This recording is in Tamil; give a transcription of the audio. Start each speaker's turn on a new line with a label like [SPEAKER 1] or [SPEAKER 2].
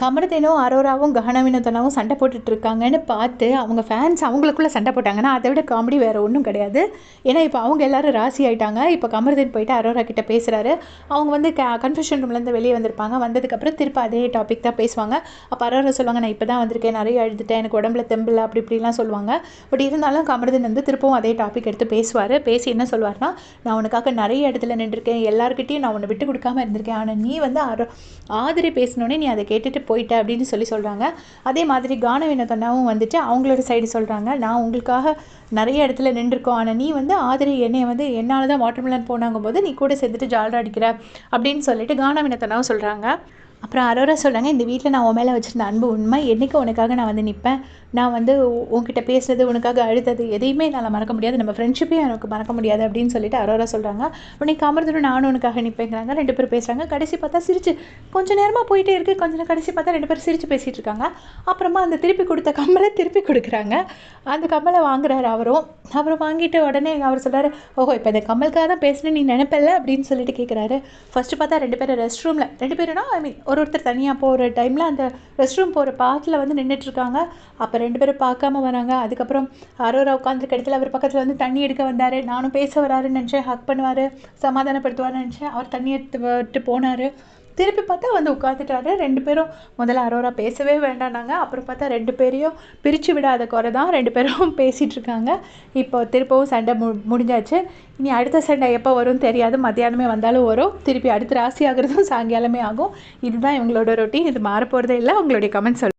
[SPEAKER 1] கமருதீனும் அரோராவும் ககனவினோதனாவும் சண்டை போட்டுட்டு இருக்காங்கன்னு பார்த்து அவங்க ஃபேன்ஸ் அவங்களுக்குள்ளே சண்டை போட்டாங்கன்னா அதை விட காமெடி வேறு ஒன்றும் கிடையாது. ஏன்னா இப்போ அவங்க எல்லாரும் ராசி ஆகிட்டாங்க. இப்போ கமருதீன் போயிட்டு அரோரா கிட்ட பேசுகிறாரு. அவங்க வந்து கன்ஃபெஷன் ரூம்லேருந்து வெளியே வந்திருப்பாங்க. வந்ததுக்கப்புறம் திருப்ப அதே டாபிக் தான் பேசுவாங்க. அப்போ அரோரா சொல்லுவாங்க, நான் இப்போ தான் வந்திருக்கேன், நிறைய அழுதுட்டேன், எனக்கு உடம்புல தெம்பில்லை, அப்படி இப்படிலாம் சொல்லுவாங்க. பட் இருந்தாலும் கமருதீன் வந்து திருப்பவும் அதே டாபிக் எடுத்து பேசுவார். பேசி என்ன சொல்வார்னா, நான் உனக்காக நிறைய இடத்துல நின்றுருக்கேன், எல்லாருக்கிட்டையும் நான் உன்னை விட்டு கொடுக்காம இருந்திருக்கேன், ஆனால் நீ வந்து ஆதிரை பேசினோடனே நீ அதை கேட்டுட்டு போயிட்ட அப்படின்னு சொல்கிறாங்க. அதே மாதிரி கானவினோதனாவும் வந்துட்டு அவங்களோட சைடு சொல்கிறாங்க, நான் உங்களுக்காக நிறைய இடத்துல நின்றுருக்கோம், ஆனால் நீ வந்து ஆதிரை என்னையை வந்து என்னால் தான் வாட்டர்மெலன் போனாங்கும் போது நீ கூட சேர்ந்துட்டு ஜாலரா அடிக்கிற அப்படின்னு சொல்லிட்டு கானவினோதனாவும் சொல்கிறாங்க. அப்புறம் அரோரா சொல்கிறாங்க, இந்த வீட்டில் நான் உன் மேலே வச்சுருந்த அன்பு உண்மை, என்றைக்கு உனக்காக நான் வந்து நிற்பேன், நான் வந்து உன்கிட்ட பேசுறது, உனக்காக அழுதது எதையுமே என்னால் மறக்க முடியாது, நம்ம ஃப்ரெண்ட்ஷிப்பையும் எனக்கு மறக்க முடியாது அப்படின்னு சொல்லிட்டு அரோரா சொல்கிறாங்க. உடனே கமருதீனும் நானும் உனக்காக நிற்பேங்கிறாங்க. 2 பேரும் பேசுகிறாங்க. கடைசி பார்த்தா சிரிச்சு கொஞ்சம் நேரமாக போயிட்டே இருக்குது. கொஞ்சம் நேரம் கடைசி பார்த்தா 2 பேரும் சிரித்து பேசிகிட்டு இருக்காங்க. அப்புறமா அந்த திருப்பி கொடுத்த கம்மலை திருப்பி கொடுக்குறாங்க. அந்த கம்மலை வாங்குறாரு அவரும். அப்புறம் வாங்கிட்டு உடனே அவர் சொல்கிறாரு, ஓஹோ இப்போ இந்த கம்மலுக்காக தான் பேசுனேன்னு நீ நினைப்பல அப்படின்னு சொல்லிட்டு கேட்குறாரு. ஃபஸ்ட்டு பார்த்தா 2 பேரும் ரெஸ்ட் ரூமில் 2 பேருனா ஐ மீன் ஒருத்தர் தனியாக போகிற டைமில் அந்த ரெஸ்ட் ரூம் போகிற பாத்தில் வந்து நின்றுட்டுருக்காங்க. அப்போ 2 பேரும் பார்க்காம வராங்க. அதுக்கப்புறம் அரோரா உட்காந்துருக்க இடத்துல அவர் பக்கத்தில் வந்து தண்ணி எடுக்க வந்தார். நானும் பேச வராருன்னு நினச்சேன், ஹக் பண்ணுவார், சமாதானப்படுத்துவார்னு நினச்சேன். அவர் தண்ணி எடுத்து விட்டு போனார். திருப்பி பார்த்தா வந்து உட்காந்துட்டாரு. 2 பேரும் முதல்ல அரோரா பேசவே வேண்டானாங்க. அப்புறம் பார்த்தா 2 பேரையும் பிரித்து விடாத குறை தான் 2 பேரும் பேசிகிட்டு இருக்காங்க. இப்போ திருப்பவும் சண்டை முடிஞ்சாச்சு. இனி அடுத்த சண்டை எப்போ வரும்னு தெரியாது. மத்தியானமே வந்தாலும் வரும். திருப்பி அடுத்த ராசி ஆகிறதும் சாயங்காலமே ஆகும். இதுதான் இவங்களோட ரொட்டீன். இது மாறப்போகிறதே இல்லை. உங்களுடைய கமெண்ட்